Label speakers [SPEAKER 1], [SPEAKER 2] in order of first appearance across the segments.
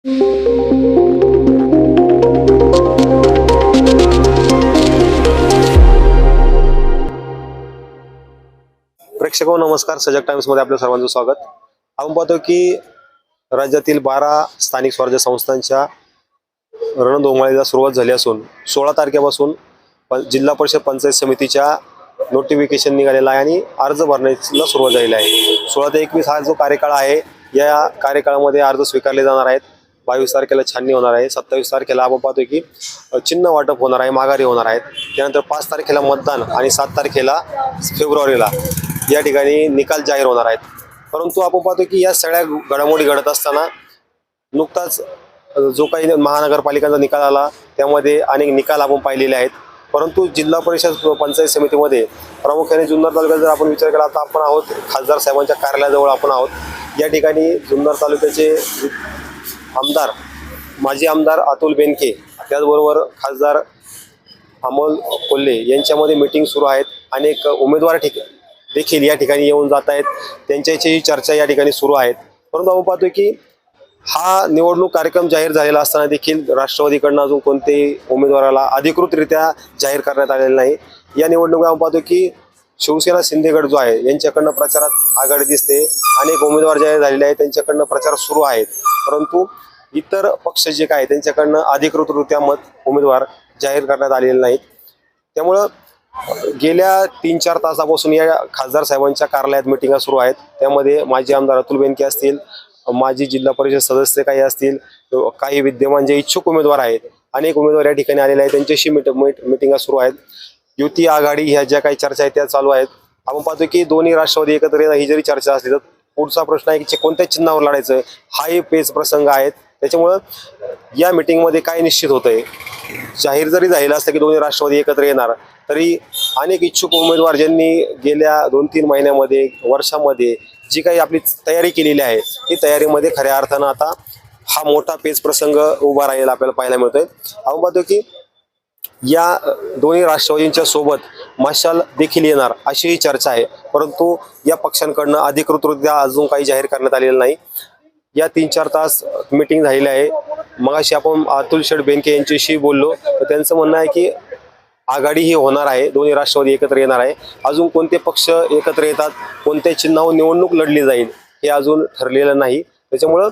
[SPEAKER 1] प्रेक्षको नमस्कार. सजग टाइम्स मध्ये आपल्या सर्वांचं स्वागत. आपण पाहतो की राज्यातील 12 स्थानिक स्वराज्य संस्थांच्या रणधुमाळीला सुरुवात झाली असून 16 तारखेपासून जिल्हा परिषद पंचायत समितीच्या नोटिफिकेशन निघालेला आहे आणि अर्ज भरण्याला सुरुवात झालेली आहे. 16 ते 21 हा जो कार्यकाळ आहे, या कार्यकाळामध्ये अर्ज स्वीकारले जाणार आहेत. 22 तारखेला छाननी होणार आहे. 27 तारखेला आपण पाहतोय की चिन्ह वाटप होणार आहे, माघारी होणार आहेत. त्यानंतर 5 तारखेला मतदान आणि 7 तारखेला फेब्रुवारीला या ठिकाणी निकाल जाहीर होणार आहेत. परंतु आपण पाहतो की या सगळ्या घडामोडी घडत असताना नुकताच जो काही महानगरपालिकांचा निकाल आला त्यामध्ये अनेक निकाल आपण पाहिलेले आहेत. परंतु जिल्हा परिषद पंचायत समितीमध्ये प्रामुख्याने जुन्नर तालुक्यात जर आपण विचार केला तर आपण आहोत खासदार साहेबांच्या कार्यालयाजवळ आपण आहोत. या ठिकाणी जुन्नर तालुक्याचे आमदार, माजी आमदार अतुल बेनके, त्याचबरोबर खासदार अमोल कोल्हे यांच्यामध्ये मीटिंग सुरू आहेत. अनेक उमेदवार देखील या ठिकाणी येऊन जात आहेत. त्यांच्याशी चर्चा या ठिकाणी सुरू आहेत. परंतु आपण पाहतोय की हा निवडणूक कार्यक्रम जाहीर झालेला असताना देखील राष्ट्रवादीकडनं अजून कोणत्याही उमेदवाराला अधिकृतरित्या जाहीर करण्यात आलेलं नाही. या निवडणुकीत आपण पाहतो की शिवसेना शिंदेगड जो आहे यांच्याकडनं प्रचारात आघाडी दिसते. अनेक उमेदवार जाहीर झालेले आहेत, त्यांच्याकडनं प्रचार सुरू आहेत. परंतु इतर पक्ष जे काय त्यांच्याकडनं अधिकृतरित्या उमेदवार जाहीर करण्यात आलेले नाहीत. त्यामुळं गेल्या 3-4 तासापासून या खासदार साहेबांच्या कार्यालयात मिटिंगा सुरू आहेत. त्यामध्ये माजी आमदार अतुल बेनके असतील, माजी जिल्हा परिषद सदस्य काही असतील, काही विद्यमान जे इच्छुक उमेदवार आहेत, अनेक उमेदवार या ठिकाणी आलेले आहेत. त्यांच्याशी मिटिंगा सुरू आहेत. युती आघाडी ह्या ज्या काही चर्चा आहेत त्या चालू आहेत. आपण पाहतो की दोन्ही राष्ट्रवादी एकत्र येणं ही जरी चर्चा असली तर पुढचा प्रश्न आहे की कोणत्या चिन्हावर लढायचं, हाही पेच प्रसंग आहेत. त्याच्यामुळं या मिटिंगमध्ये काय निश्चित होतंय, जाहीर जरी झालेलं असतं की दोन्ही राष्ट्रवादी एकत्र येणार तरी अनेक इच्छुक उमेदवार ज्यांनी गेल्या 2-3 महिन्यामध्ये, वर्षामध्ये जी काही आपली तयारी केलेली आहे ती तयारीमध्ये खऱ्या अर्थानं आता हा मोठा पेच प्रसंग उभा राहिलेला आपल्याला पाहायला मिळतोय. आपण पाहतो की या दोन्ही राष्ट्रवादींच्या सोबत मशाल देखील येणार अशीही चर्चा आहे. परंतु या पक्षांकडनं अधिकृतरित्या अजून काही जाहीर करण्यात आलेलं नाही. या 3-4 तास मीटिंग झालेली आहे. मगाशी आपण अतुल शेठ बेनके यांच्याशी बोललो तर त्यांचं म्हणणं आहे की आघाडी ही होणार आहे, दोन्ही राष्ट्रवादी एकत्र येणार आहे. अजून कोणते पक्ष एकत्र येतात, कोणत्या चिन्हावर निवडणूक लढली जाईल हे अजून ठरलेलं नाही. त्याच्यामुळं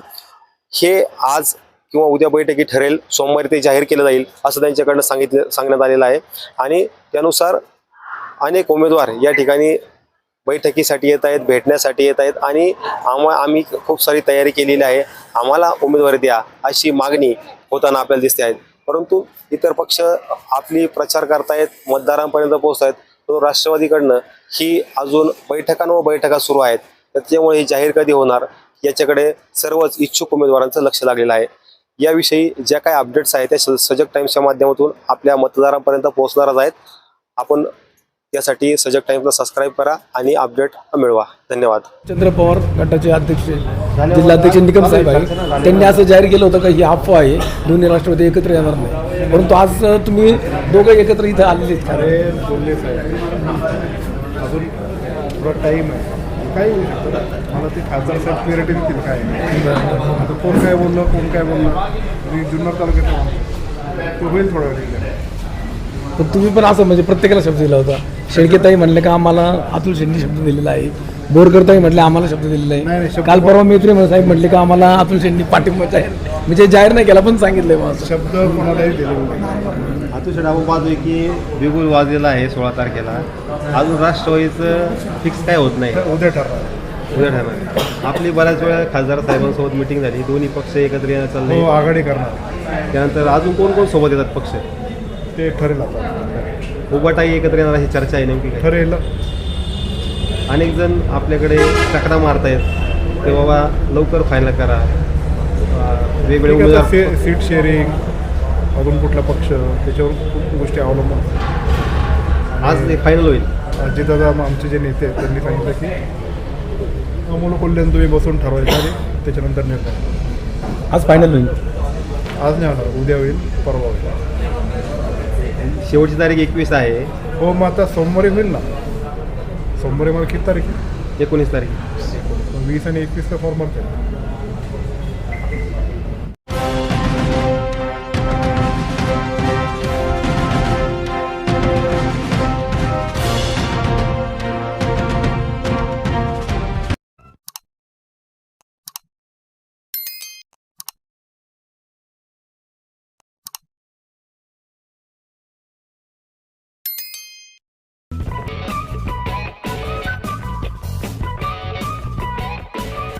[SPEAKER 1] हे आज किंवा उद्या बैठकी ठरेल, सोमवारी ते जाहीर केलं जाईल असं त्यांच्याकडनं सांगण्यात आलेलं आहे. आणि त्यानुसार अनेक उमेदवार या ठिकाणी बैठकीसाठी येत आहेत, भेटण्यासाठी येत आहेत आणि आम्ही खूप सारी तयारी केलेली आहे, आम्हाला उमेदवारी द्या अशी मागणी होताना आपल्याला दिसते आहे. परंतु इतर पक्ष आपली प्रचार करतायत, मतदारांपर्यंत पोहोचत आहेत. तो राष्ट्रवादीकडनं ही अजून बैठका सुरू आहेत. त्याच्यामुळे ही जाहीर कधी होणार याच्याकडे सर्वच इच्छुक उमेदवारांचं लक्ष लागलेलं आहे. याविषयी ज्या काही अपडेट्स आहेत त्या सजग टाइम्सच्या माध्यमातून आपल्या मतदारांपर्यंत पोहोचणारच आहेत. आपण यासाठी सजग टाइम्सला सबस्क्राईब करा आणि अपडेट मिळवा. धन्यवाद.
[SPEAKER 2] चंद्र पवार गटाचे अध्यक्ष जिल्हाध्यक्ष निकम साहेब आहे, त्यांनी असं जाहीर केलं होतं की ही अफवा आहे, दोन्ही राष्ट्रवादी एकत्र येणार नाही. परंतु आज तुम्ही दोघं एकत्र इथं आलेले आहेत.
[SPEAKER 3] अरे बोलले साहेब, अजून थोडा टाईम आहे, काही होऊ शकतं. मला ते खासदार साहेब क्लिअरिटी देतील काय आता कोण काय बोललं, कोण काय बोललं. मी जुन्नर तालुक्यात तो होईल थोडा वेळ.
[SPEAKER 2] पण तुम्ही पण असं म्हणजे प्रत्येकाला शब्द दिला होता. शेळकेताई म्हणले का आम्हाला अतुल शेट्टी शब्द दिलेला आहे, बोरकरताई म्हटले आम्हाला शब्द दिलेला आहे. काल परवा मैत्री साहेब म्हटले का आम्हाला अतुल शेट्टी पाठिंबा जाहीर म्हणजे जाहीर नाही केला पण सांगितलंय. माझं
[SPEAKER 3] शब्द कोणालाही दिले.
[SPEAKER 4] अतुल शेट आपण पाहतोय की बिगुल वाजलेला आहे 16 तारखेला. अजून राष्ट्रवादीचं फिक्स काय होत नाही,
[SPEAKER 3] उद्या ठरणार.
[SPEAKER 4] आपली बऱ्याच वेळा खासदार साहेबांसोबत मिटिंग झाली, दोन्ही पक्ष एकत्र येणं चाललंय,
[SPEAKER 3] आघाडी करणार.
[SPEAKER 4] त्यानंतर अजून कोण कोण सोबत येतात पक्ष
[SPEAKER 3] ते ठरेल. आता
[SPEAKER 4] उभाटाही एकत्र येणार अशी चर्चा आहे. नेमकी काय
[SPEAKER 3] ठरेल.
[SPEAKER 4] अनेक जण आपल्याकडे चकडा मारतायत ते बाबा लवकर फायनल करा, वेगवेगळे उमेदवार,
[SPEAKER 3] सीट शेअरिंग, अजून कुठला पक्ष, त्याच्यावर खूप गोष्टी अवलंबून
[SPEAKER 4] आज ते फायनल होईल.
[SPEAKER 3] अजितदादा आमचे जे नेते आहेत त्यांनी सांगितलं की अमोल कोल्ह्यानं तुम्ही बसून ठरवायचं आणि त्याच्यानंतर निर्णय.
[SPEAKER 2] आज फायनल होईल.
[SPEAKER 3] आज नाही होणार, उद्या होईल, परवा होईल.
[SPEAKER 4] शेवटची तारीख 21 आहे.
[SPEAKER 3] हो, मग आता सोमवारी होईल ना. सोमवारी मला किती तारीख आहे?
[SPEAKER 4] 19 तारीख.
[SPEAKER 3] 20 आणि 21ला फॉर्म भरते.